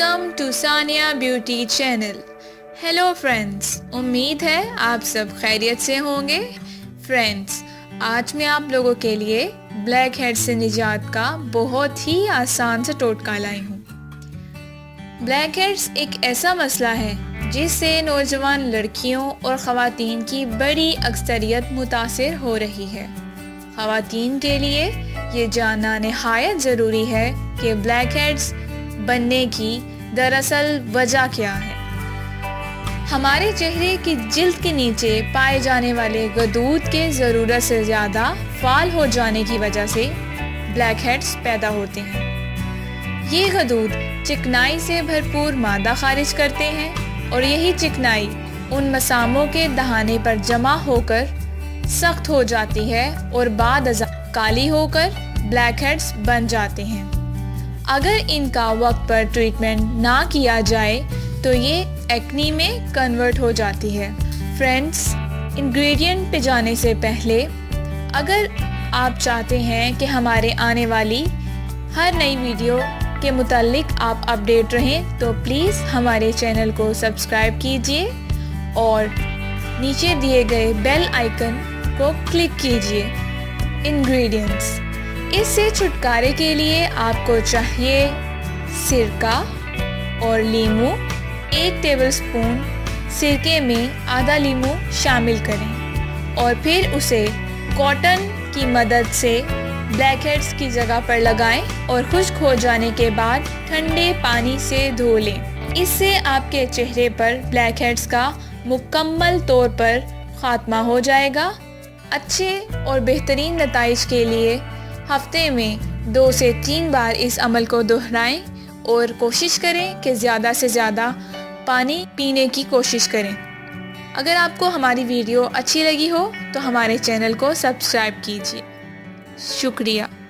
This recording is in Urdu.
Welcome to Sania beauty channel. Hello friends, امید ہے آپ سب خیریت سے ہوں گے۔ فرینڈز، آج میں آپ لوگوں کے لیے بلیک ہیڈ سے نجات کا بہت ہی آسان سے ٹوٹکا لائی ہوں۔ بلیک ہیڈز ایک ایسا مسئلہ ہے جس سے نوجوان لڑکیوں اور خواتین کی بڑی اکثریت متاثر ہو رہی ہے۔ خواتین کے لیے یہ جاننا نہایت ضروری ہے کہ بلیک ہیڈز بننے کی دراصل وجہ کیا ہے۔ ہمارے چہرے کی جلد کے نیچے پائے جانے والے غدود کے ضرورت سے زیادہ فعال ہو جانے کی وجہ سے بلیک ہیڈز پیدا ہوتے ہیں۔ یہ غدود چکنائی سے بھرپور مادہ خارج کرتے ہیں اور یہی چکنائی ان مساموں کے دہانے پر جمع ہو کر سخت ہو جاتی ہے اور بعد ازاں کالی ہو کر بلیک ہیڈز بن جاتے ہیں۔ اگر ان کا وقت پر ٹریٹمنٹ نہ کیا جائے تو یہ ایکنی میں کنورٹ ہو جاتی ہے۔ فرینڈز، انگریڈینٹ پہ جانے سے پہلے اگر آپ چاہتے ہیں کہ ہمارے آنے والی ہر نئی ویڈیو کے متعلق آپ اپڈیٹ رہیں تو پلیز ہمارے چینل کو سبسکرائب کیجیے اور نیچے دیے گئے بیل آئیکن کو کلک کیجیے۔ انگریڈینٹس: اس سے چھٹکارے کے لیے آپ کو چاہیے سرکہ اور لیموں۔ 1 ٹیبل سپون سرکے میں آدھا لیموں شامل کریں اور پھر اسے کاٹن کی مدد سے بلیک ہیڈز کی جگہ پر لگائیں اور خشک ہو جانے کے بعد ٹھنڈے پانی سے دھو لیں۔ اس سے آپ کے چہرے پر بلیک ہیڈز کا مکمل طور پر خاتمہ ہو جائے گا۔ اچھے اور بہترین نتائج کے لیے ہفتے میں 2 سے 3 بار اس عمل کو دہرائیں اور کوشش کریں کہ زیادہ سے زیادہ پانی پینے کی کوشش کریں۔ اگر آپ کو ہماری ویڈیو اچھی لگی ہو تو ہمارے چینل کو سبسکرائب کیجیے۔ شکریہ۔